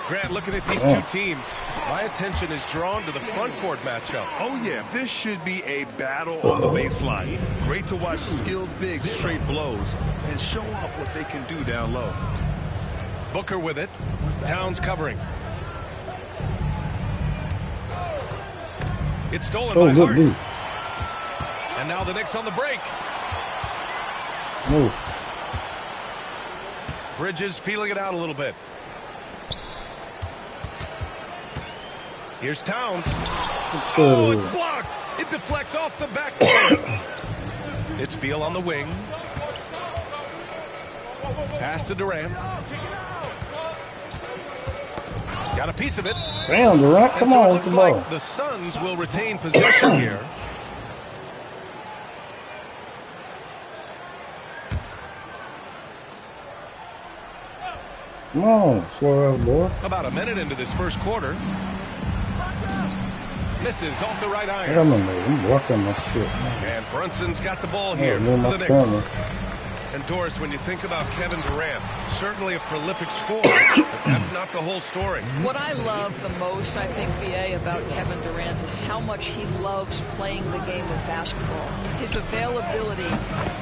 Grant, looking at these two teams, my attention is drawn to the front court matchup. Oh, yeah, this should be a battle on the baseline. Great to watch skilled bigs trade blows and show off what they can do down low. Booker with it. Towns covering. It's stolen by Hart. And now the Knicks on the break. Bridges feeling it out a little bit. Here's Towns. Oh, it's blocked. It deflects off the backboard. It's Beal on the wing. Pass to Durant. Got a piece of it. Damn, Durant, come on with the ball. Like the Suns will retain possession here. Come on, slow out, boy. About a minute into this first quarter. Misses off the right iron. I'm blocking my shit. And Brunson's got the ball here for the Knicks. And Doris, when you think about Kevin Durant, certainly a prolific scorer, but that's not the whole story. What I love the most, I think, BA, about Kevin Durant is how much he loves playing the game of basketball. His availability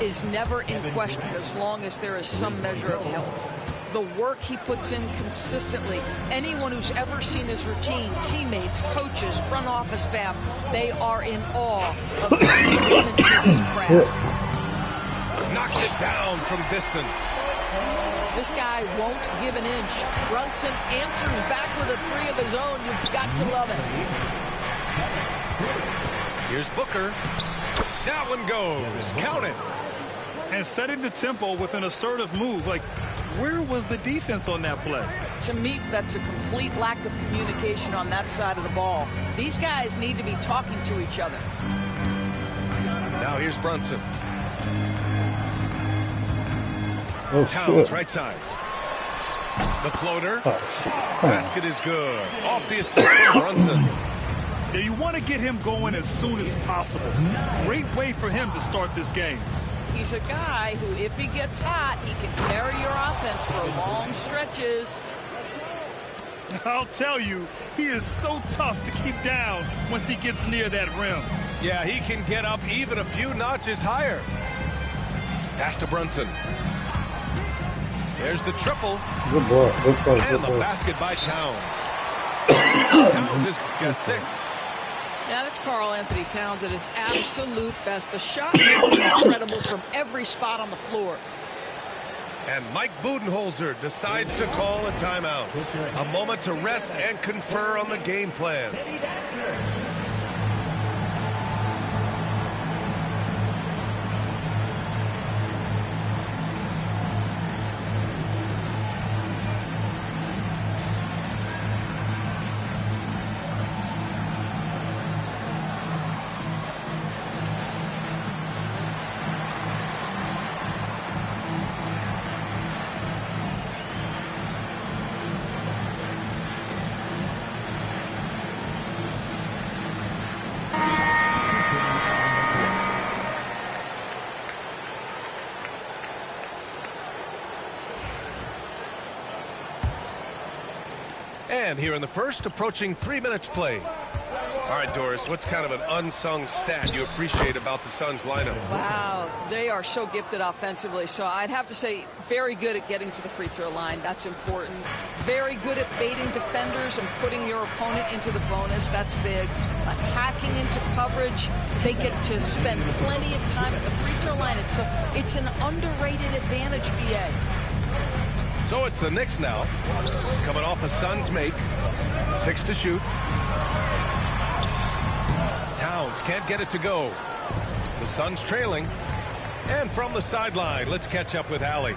is never in question as long as there is some measure of health. The work he puts in consistently. Anyone who's ever seen his routine, teammates, coaches, front office staff, they are in awe of the commitment to this craft. Knocks it down from distance. This guy won't give an inch. Brunson answers back with a three of his own. You've got to love it. Here's Booker. That one goes. Count it. And setting the tempo with an assertive move. Like, where was the defense on that play? To me, that's a complete lack of communication on that side of the ball. These guys need to be talking to each other. Now here's Brunson. Oh, Towns, shit. right side. The floater. Basket is good. Off the assist from Brunson. Yeah, you want to get him going as soon as possible. Great way for him to start this game. He's a guy who, if he gets hot, he can carry your offense for long stretches. I'll tell you, he is so tough to keep down once he gets near that rim. Yeah, he can get up even a few notches higher. Pass to Brunson. There's the triple. Good boy. Good play. And Good the play. basket by Towns. Towns has got 6. Yeah, that's Karl Anthony Towns at his absolute best. The shot making incredible from every spot on the floor. And Mike Budenholzer decides to call a timeout. A moment to rest and confer on the game plan. And here in the first, approaching 3 minutes played. All right, Doris, what's kind of an unsung stat you appreciate about the Suns lineup? Wow, they are so gifted offensively. So I'd have to say very good at getting to the free throw line. That's important. Very good at baiting defenders and putting your opponent into the bonus. That's big. Attacking into coverage. They get to spend plenty of time at the free throw line. It's an underrated advantage, BA. So it's the Knicks now, coming off a Suns make. 6 to shoot. Towns can't get it to go. The Suns trailing. And from the sideline, let's catch up with Allie.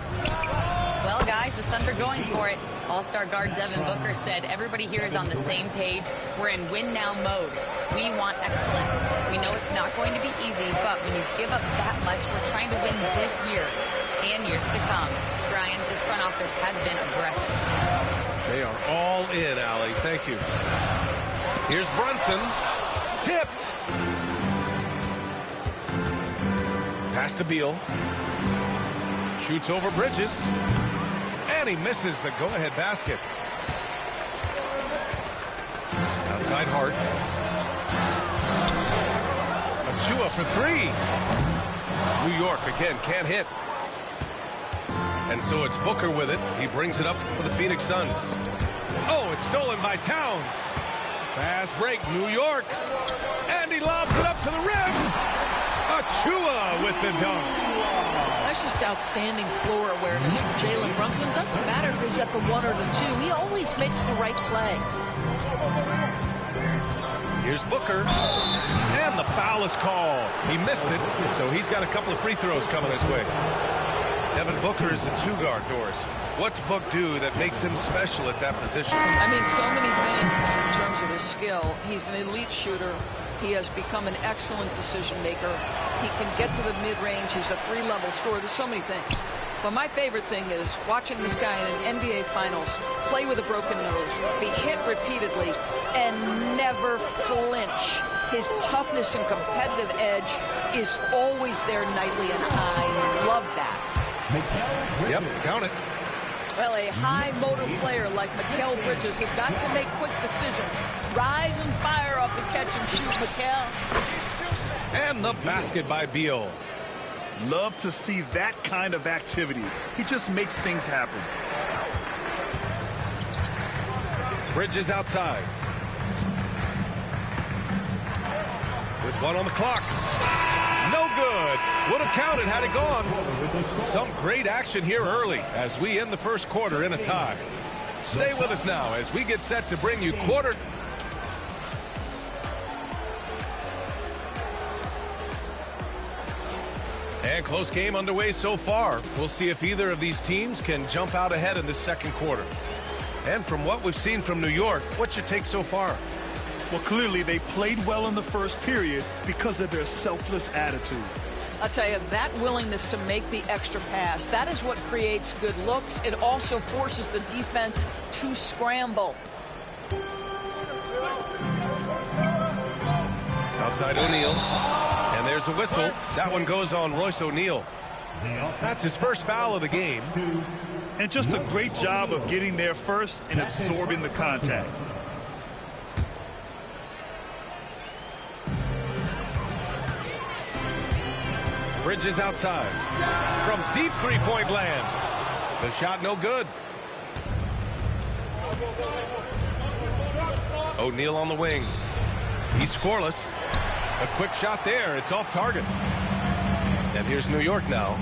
Well, guys, the Suns are going for it. All-star guard Devin Booker said everybody here is on the same page. We're in win-now mode. We want excellence. We know it's not going to be easy, but when you give up that much, we're trying to win this year and years to come. Brian, this front office has been aggressive. They are all in, Allie. Thank you. Here's Brunson. Tipped. Pass to Beal. Shoots over Bridges. And he misses the go-ahead basket. Outside Hart. Achua for three. New York again can't hit. And so it's Booker with it. He brings it up for the Phoenix Suns. Oh, it's stolen by Towns. Fast break, New York. And he lobs it up to the rim. Achua with the dunk. That's just outstanding floor awareness from Jalen Brunson. It doesn't matter if he's at the 1 or the 2. He always makes the right play. Here's Booker. And the foul is called. He missed it, so he's got a couple of free throws coming his way. Devin Booker is a two-guard, Doris. What's Book do that makes him special at that position? I mean, so many things in terms of his skill. He's an elite shooter. He has become an excellent decision maker. He can get to the mid-range. He's a three-level scorer. There's so many things. But my favorite thing is watching this guy in an NBA Finals play with a broken nose, be hit repeatedly, and never flinch. His toughness and competitive edge is always there nightly, and I love that. Yep, count it. Well, a high motor player like Mikal Bridges has got to make quick decisions. Rise and fire off the catch and shoot, Mikal. And the basket by Beal. Love to see that kind of activity. He just makes things happen. Bridges outside. With one on the clock. No good. Would have counted had it gone. Some great action here early as we end the first quarter in a tie. Stay with us now as we get set to bring you quarter. And close game underway so far. We'll see if either of these teams can jump out ahead in the second quarter. And from what we've seen from New York, what's your take so far? Well, clearly they played well in the first period because of their selfless attitude. I'll tell you, that willingness to make the extra pass, that is what creates good looks. It also forces the defense to scramble. Outside O'Neal. And there's a whistle. That one goes on Royce O'Neal. That's his first foul of the game. And just a great job of getting there first and absorbing the contact. Bridges outside. From deep three-point land. The shot no good. O'Neal on the wing. He's scoreless. A quick shot there. It's off target. And here's New York now.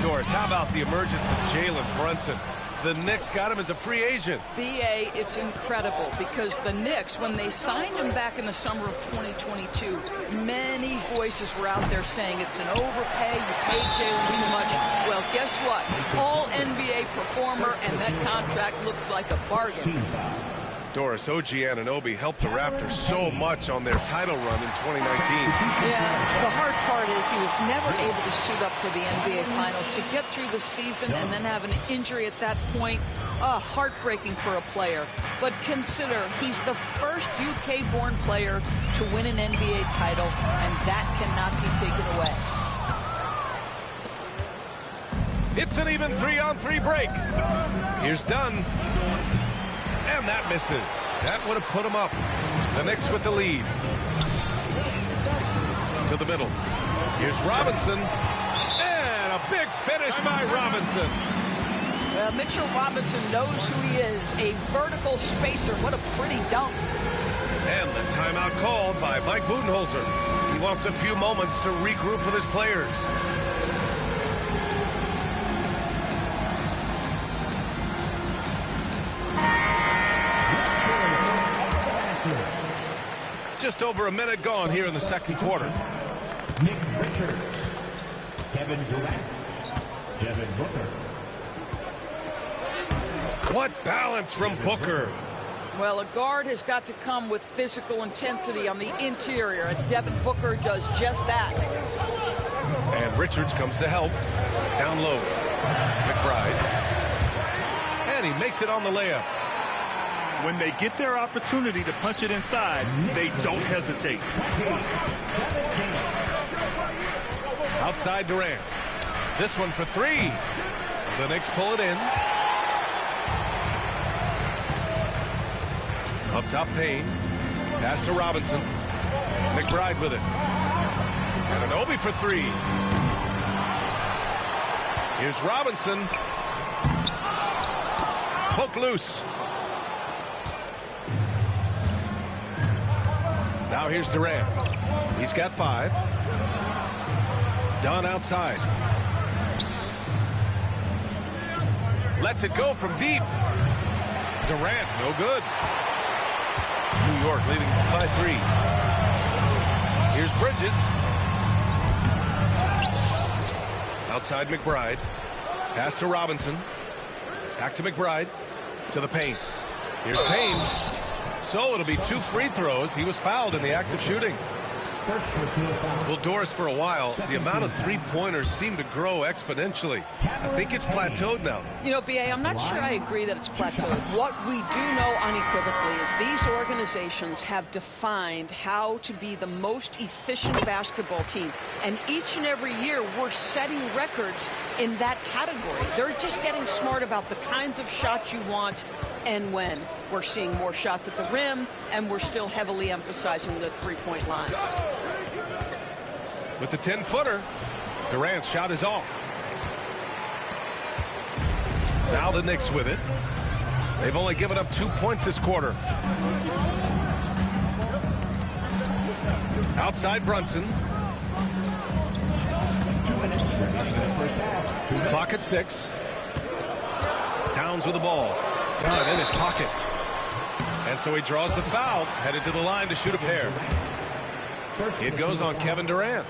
Doris, how about the emergence of Jalen Brunson? The Knicks got him as a free agent. B.A., it's incredible because the Knicks, when they signed him back in the summer of 2022, many voices were out there saying it's an overpay, you paid Jalen too much. Well, guess what? All NBA performer, and that contract looks like a bargain. Doris, OG Anunoby helped the Raptors so much on their title run in 2019. Yeah, the hard part is he was never able to suit up for the NBA Finals. To get through the season and then have an injury at that point, heartbreaking for a player. But consider, he's the first UK-born player to win an NBA title, and that cannot be taken away. It's an even 3-on-3 break. Here's Dunn. And that misses. That would have put him up. The Knicks with the lead. To the middle. Here's Robinson. And a big finish by Robinson. Well, Mitchell Robinson knows who he is. A vertical spacer. What a pretty dunk. And the timeout called by Mike Budenholzer. He wants a few moments to regroup with his players. Just over a minute gone here in the second quarter. Nick Richards, Kevin Durant, Devin Booker. What balance from Booker. Well, a guard has got to come with physical intensity on the interior, and Devin Booker does just that. And Richards comes to help. Down low. McBride. And he makes it on the layup. When they get their opportunity to punch it inside, they don't hesitate. Outside Durant. This one for three. The Knicks pull it in. Up top Payne. Pass to Robinson. McBride with it. And an Obi for three. Here's Robinson. Poke loose. Now here's Durant. He's got 5. Dunn outside. Lets it go from deep. Durant, no good. New York leading by 3. Here's Bridges. Outside McBride. Pass to Robinson. Back to McBride. To the paint. Here's Payne. So it'll be 2 free throws. He was fouled in the act of shooting. Well, Doris, for a while, the amount of three-pointers seemed to grow exponentially. I think it's plateaued now. You know, B.A., I'm not sure I agree that it's plateaued. What we do know unequivocally is these organizations have defined how to be the most efficient basketball team. And each and every year, we're setting records in that category. They're just getting smart about the kinds of shots you want and when. We're seeing more shots at the rim, and we're still heavily emphasizing the three-point line. With the 10-footer, Durant's shot is off. Now the Knicks with it. They've only given up 2 points this quarter. Outside Brunson. Clock at 6. Towns with the ball. Dunn in his pocket. And so he draws the foul, headed to the line to shoot a pair. It goes on Kevin Durant.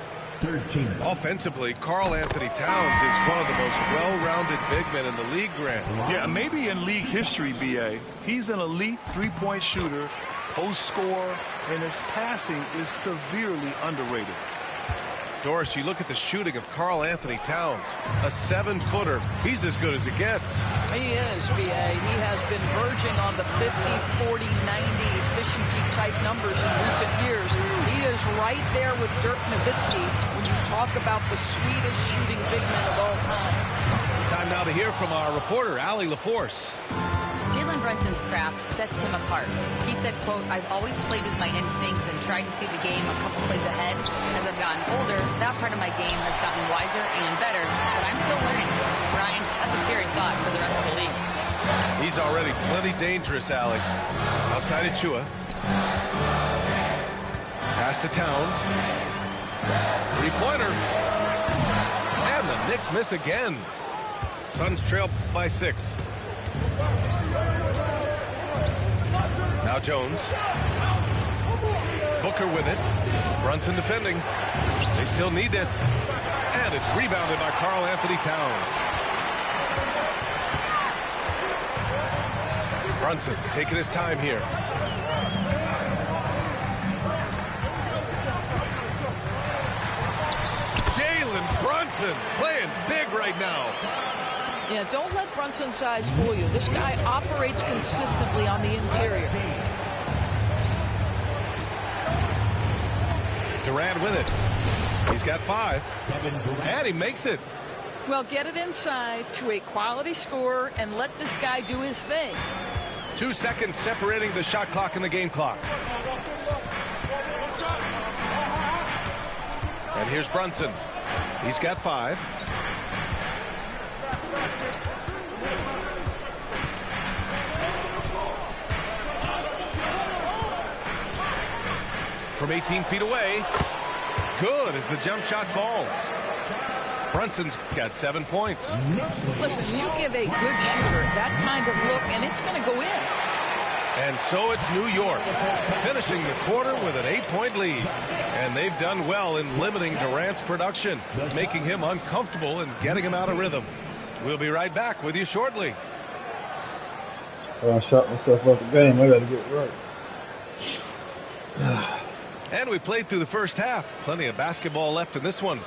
Offensively, Karl Anthony Towns is one of the most well-rounded big men in the league, Grant. Yeah, maybe in league history, B.A. He's an elite three-point shooter, post scorer, and his passing is severely underrated. Doris, you look at the shooting of Karl Anthony Towns, a 7-footer. He's as good as it gets. He is, B.A. He has been verging on the 50, 40, 90 efficiency type numbers in recent years. He is right there with Dirk Nowitzki when you talk about the sweetest shooting big men of all time. Time now to hear from our reporter, Allie LaForce. Jalen Brunson's craft sets him apart. He said, quote, "I've always played with my instincts and tried to see the game a couple plays ahead. As I've gotten older, that part of my game has gotten wiser and better, but I'm still learning." Ryan, that's a scary thought for the rest of the league. He's already plenty dangerous, Allie. Outside Achua. Pass to Towns. Three-pointer. And the Knicks miss again. Suns trail by 6. Now Jones. Booker with it. Brunson defending. They still need this. And it's rebounded by Karl Anthony Towns. Brunson taking his time here. Jalen Brunson playing big right now. Yeah, don't let Brunson's size fool you. This guy operates consistently on the interior. Durant with it. He's got 5. And he makes it. Well, get it inside to a quality scorer and let this guy do his thing. 2 seconds separating the shot clock and the game clock. And here's Brunson. He's got 5. From 18 feet away. Good as the jump shot falls. Brunson's got 7 points. Listen, you give a good shooter that kind of look, and it's going to go in. And so it's New York, finishing the quarter with an 8-point lead. And they've done well in limiting Durant's production, making him uncomfortable and getting him out of rhythm. We'll be right back with you shortly. I shot myself out the game. I got to get right. And we played through the first half. Plenty of basketball left in this one.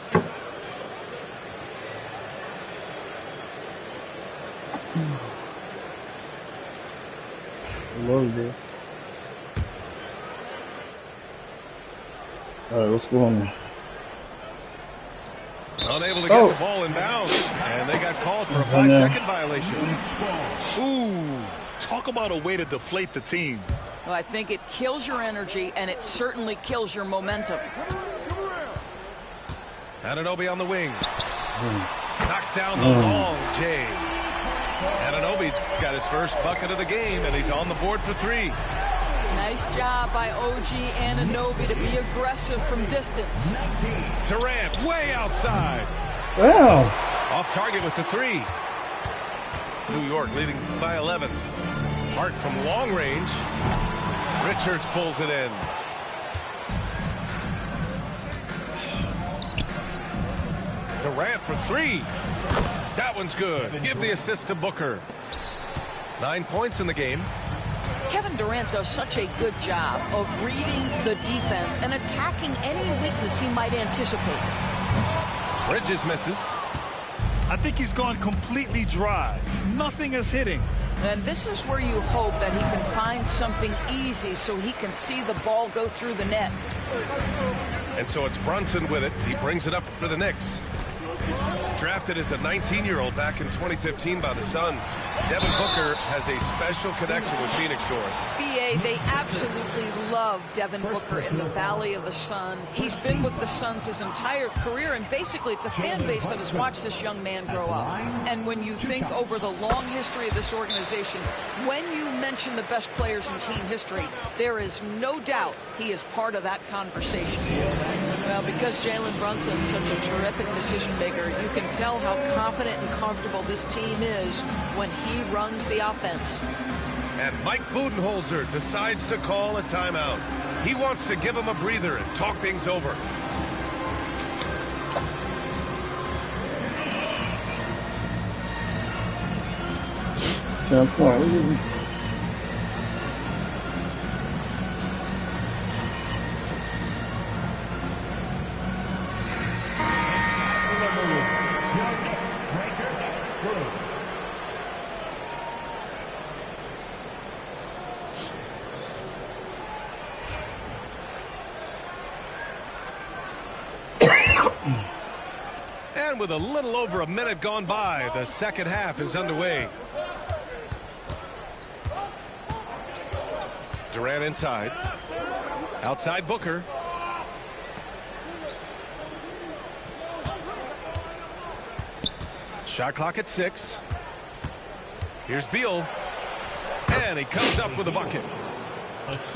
Loaded. All right, what's going on? Unable to get the ball in bounds. And they got called for a 5-second violation. Ooh, talk about a way to deflate the team. Well, I think it kills your energy, and it certainly kills your momentum. Anunoby on the wing. Knocks down the long J. Anunoby's got his first bucket of the game, and he's on the board for 3. Nice job by OG Anunoby to be aggressive from distance. Durant way outside. Wow. Off target with the 3. New York leading by 11. Hart from long range. Richards pulls it in. Durant for 3. That one's good. Give the assist to Booker. 9 points in the game. Kevin Durant does such a good job of reading the defense and attacking any weakness he might anticipate. Bridges misses. I think he's gone completely dry. Nothing is hitting. And this is where you hope that he can find something easy so he can see the ball go through the net. And so it's Brunson with it. He brings it up for the Knicks. Drafted as a 19-year-old back in 2015 by the Suns, Devin Booker has a special connection with Phoenix Doors. BA, they absolutely love Devin Booker in the Valley of the Sun. He's been with the Suns his entire career, and basically it's a fan base that has watched this young man grow up. And when you think over the long history of this organization, when you mention the best players in team history, there is no doubt he is part of that conversation. Well, because Jalen Brunson's such a terrific decision maker, you can tell how confident and comfortable this team is when he runs the offense. And Mike Budenholzer decides to call a timeout. He wants to give him a breather and talk things over. And with a little over a minute gone by, the second half is underway. Durant inside. Outside Booker. Shot clock at 6. Here's Beal. And he comes up with a bucket.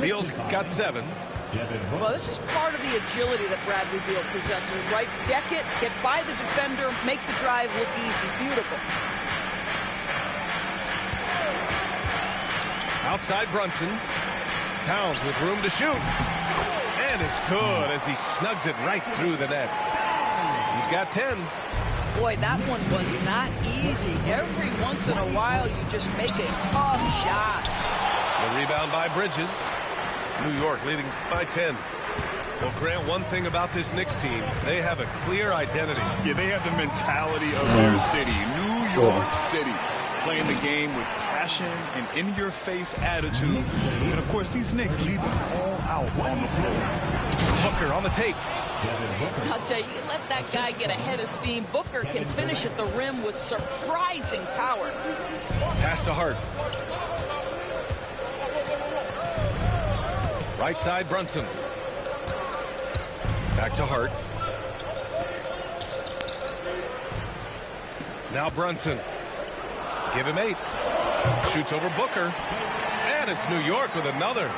Beal's got 7. Well, this is part of the agility that Bradley Beal possesses, right? Deck it, get by the defender, make the drive look easy. Beautiful. Outside Brunson. Towns with room to shoot. And it's good as he snugs it right through the net. He's got 10. Boy, that one was not easy. Every once in a while, you just make a tough shot. The rebound by Bridges. New York leading by 10. Well, Grant, one thing about this Knicks team, they have a clear identity. Yeah, they have the mentality of their city, New York City, playing the game with passion and in-your-face attitude. And, of course, these Knicks leave it all out on the floor. Booker on the tape. I'll tell you, let that guy get a head of steam. Booker can finish at the rim with surprising power. Pass to Hart. Right side, Brunson. Back to Hart. Now Brunson. Give him 8. Shoots over Booker. And it's New York with another.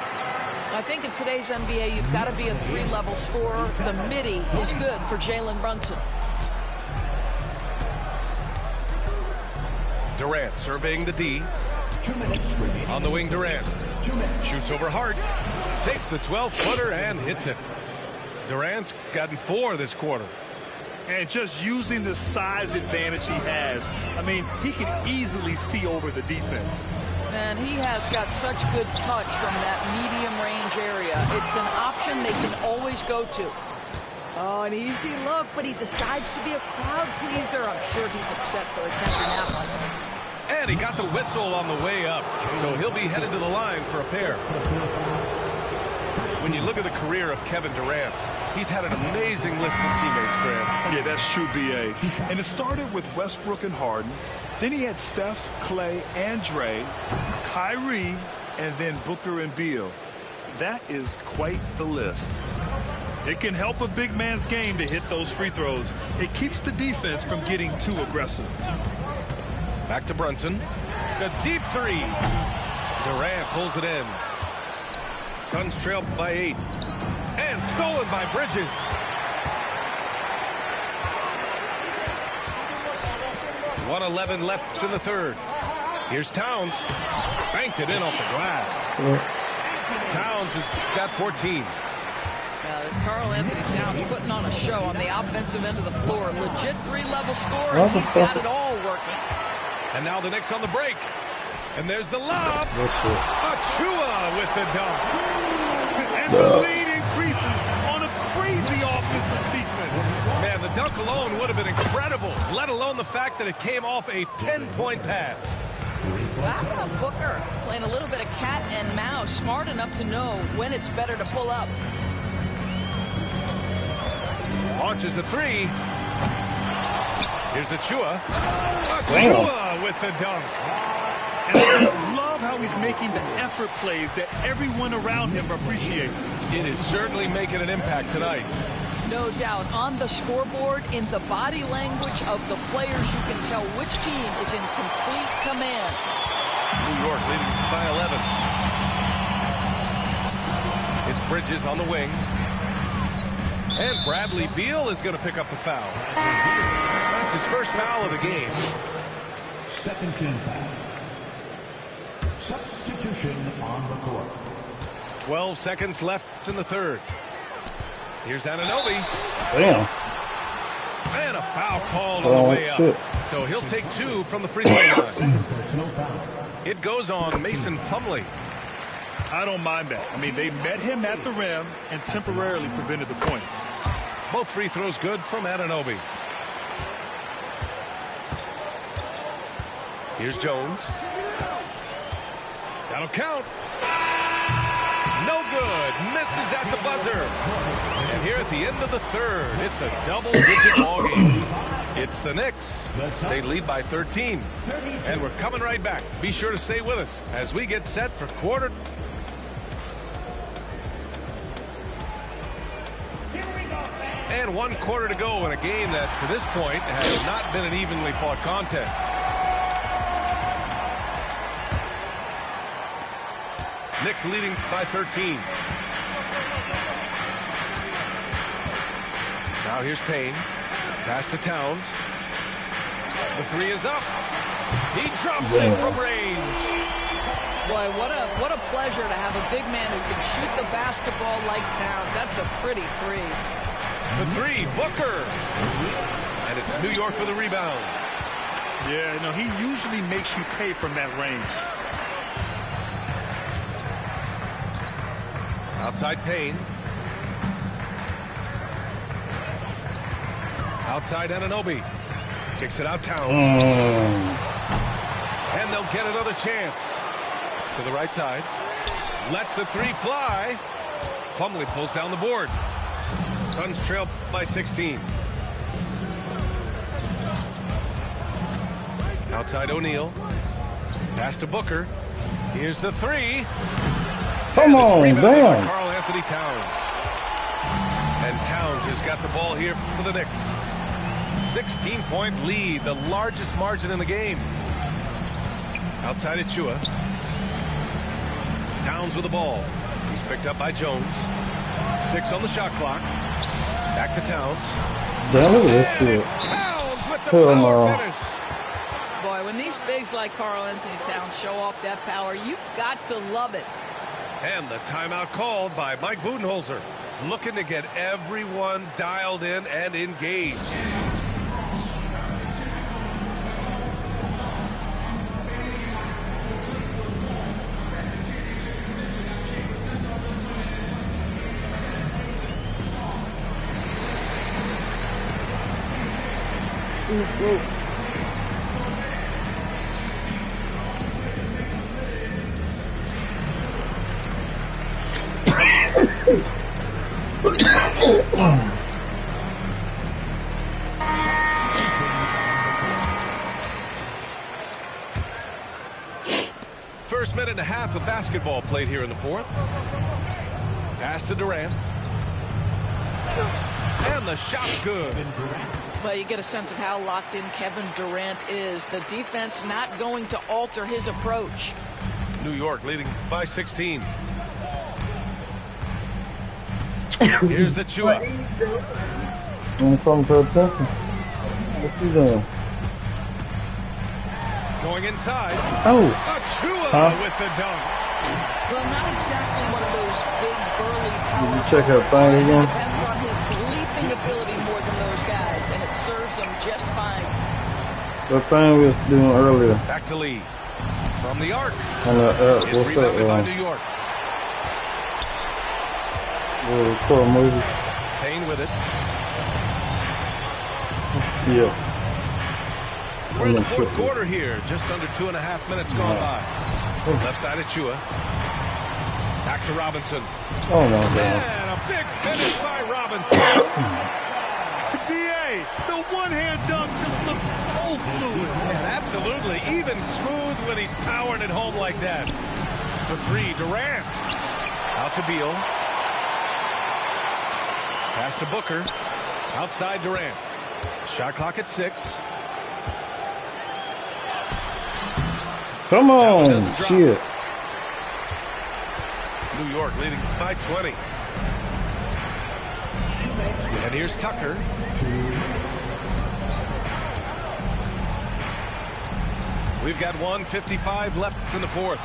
I think in today's NBA, you've got to be a 3-level scorer. The midi is good for Jalen Brunson. Durant surveying the D. On the wing, Durant. Shoots over Hart. Takes the 12-footer and hits it. Durant's gotten 4 this quarter. And just using the size advantage he has, I mean, he can easily see over the defense. And he has got such good touch from that medium range area. It's an option they can always go to. Oh, an easy look, but he decides to be a crowd pleaser. I'm sure he's upset for attempting that one. And he got the whistle on the way up, so he'll be headed to the line for a pair. When you look at the career of Kevin Durant, he's had an amazing list of teammates, Grant. Yeah, that's true, B.A. And it started with Westbrook and Harden. Then he had Steph, Clay, and Dre, Kyrie, and then Booker and Beal. That is quite the list. It can help a big man's game to hit those free throws. It keeps the defense from getting too aggressive. Back to Brunson. The deep three. Durant pulls it in. Suns trail by 8. And stolen by Bridges. .111 left in the third. Here's Towns. Banked it in off the glass. Towns has got 14. Karl Anthony Towns putting on a show on the offensive end of the floor. Legit three-level scorer, and he's got it all working. And now the Knicks on the break. And there's the lob. Achua with the dunk. And the lead increases on a crazy offensive sequence. Man, the dunk alone would have been incredible, let alone the fact that it came off a pinpoint pass. Wow, Booker playing a little bit of cat and mouse, smart enough to know when it's better to pull up. Launches a three. Here's Achua. Achua with the dunk. And I just love how he's making the effort plays that everyone around him appreciates. It is certainly making an impact tonight. No doubt. On the scoreboard, in the body language of the players, you can tell which team is in complete command. New York leading by 11. It's Bridges on the wing. And Bradley Beal is going to pick up the foul. That's his first foul of the game. Second team foul. Substitution on the court. 12 seconds left in the third. Here's Anunoby. Damn. And a foul called on the way up. So he'll take 2 from the free throw line. It goes on Mason Plumlee. I don't mind that. I mean, they met him at the rim and temporarily prevented the points. Both free throws good from Anunoby. Here's Jones. That'll count. No good. Misses at the buzzer. And here at the end of the third, it's a double-digit ball game. It's the Knicks. They lead by 13. And we're coming right back. Be sure to stay with us as we get set for quarter. And 1 quarter to go in a game that, to this point, has not been an evenly fought contest. Knicks leading by 13. Now here's Payne. Pass to Towns. The three is up. He drops it from range. Boy, what a pleasure to have a big man who can shoot the basketball like Towns. That's a pretty three. For three, Booker. And it's New York with a rebound. Yeah, no, he usually makes you pay from that range. Outside Payne. Outside Anunoby. Kicks it out Towns. And they'll get another chance. To the right side. Lets the three fly. Plumlee pulls down the board. Suns trail by 16. Outside O'Neal. Pass to Booker. Here's the three. Come on, damn. Karl Anthony Towns. And Towns has got the ball here for the Knicks. 16-point lead, the largest margin in the game. Outside Achua. Towns with the ball. He's picked up by Jones. 6 on the shot clock. Back to Towns. Damn, look at this shit. Towns with the Hell power no. finish. Boy, when these bigs like Karl Anthony Towns show off that power, you've got to love it. And the timeout called by Mike Budenholzer, looking to get everyone dialed in and engaged. First minute and a half of basketball played here in the fourth. Pass to Durant. And the shot's good. Well, you get a sense of how locked in Kevin Durant is. The defense not going to alter his approach. New York leading by 16. Here's Achua. I'm coming to attention. What you doing? Going inside. Oh. Achua with the dunk. Well, not exactly one of those big, burly power. Did you check her thing again? Depends on his leaping ability more than those guys, and it serves him just fine. The thing we was doing earlier. Back to Lee. From the arc. What's It's rebounded by up? New York. Cool movie. Payne with it. Yeah. We're in the fourth quarter here. Just under 2.5 minutes gone by. Left side Achua. Back to Robinson. Oh my God. And a big finish by Robinson. BA, the one-hand dunk just looks so fluid. And absolutely even smooth when he's powering it home like that. For three, Durant. Out to Beal. Pass to Booker. Outside Durant. Shot clock at 6. Come on, shit. New York leading by 20. And here's Tucker. We've got 1:55 left in the fourth.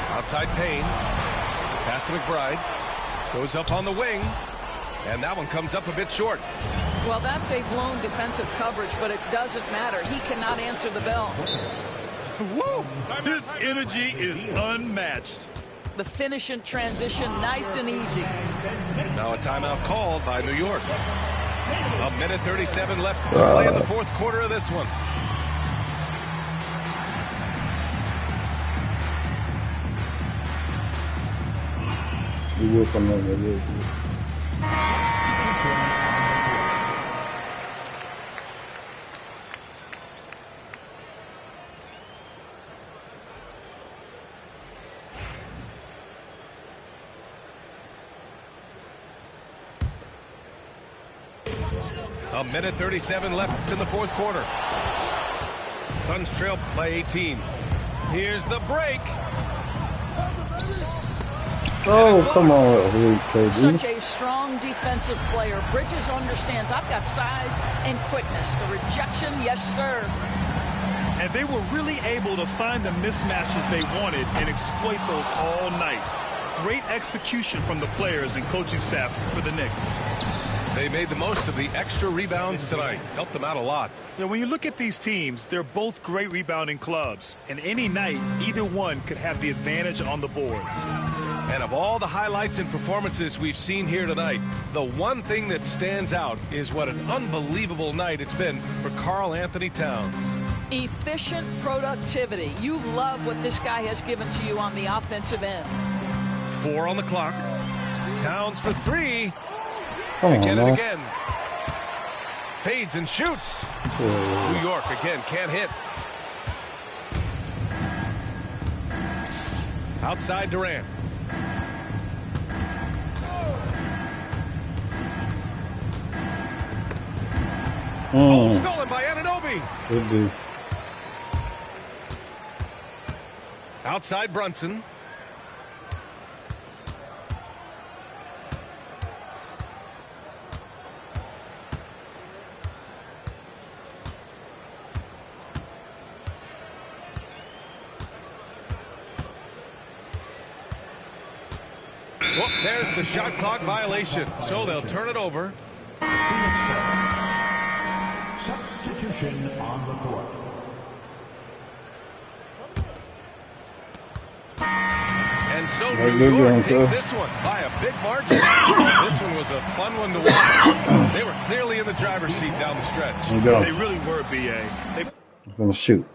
Outside Payne. Pass to McBride. Goes up on the wing. And that one comes up a bit short. Well, that's a blown defensive coverage, but it doesn't matter. He cannot answer the bell. Woo! His energy is unmatched. The finish in transition, nice and easy. Now a timeout called by New York. A minute 37 left to play in the fourth quarter of this one. You will come in there. A minute 37 left in the fourth quarter. Suns trail by 18. Here's the break. Oh, come on, KD. Such a strong defensive player. Bridges understands I've got size and quickness. The rejection, yes, sir. And they were really able to find the mismatches they wanted and exploit those all night. Great execution from the players and coaching staff for the Knicks. They made the most of the extra rebounds tonight. Helped them out a lot. Yeah, when you look at these teams, they're both great rebounding clubs. And any night, either one could have the advantage on the boards. And of all the highlights and performances we've seen here tonight, the one thing that stands out is what an unbelievable night it's been for Karl Anthony Towns. Efficient productivity. You love what this guy has given to you on the offensive end. 4 on the clock. Towns for 3. Come on, Again man. and again. Fades and shoots. New York again can't hit. Outside Durant. Stolen by Anunoby. Good dude. Outside Brunson. Well, there's the shot clock violation, so they'll turn it over. Substitution on the court. And so New York takes this one by a big margin. This one was a fun one to watch. They were clearly in the driver's seat down the stretch. They really were, BA. I'm gonna shoot.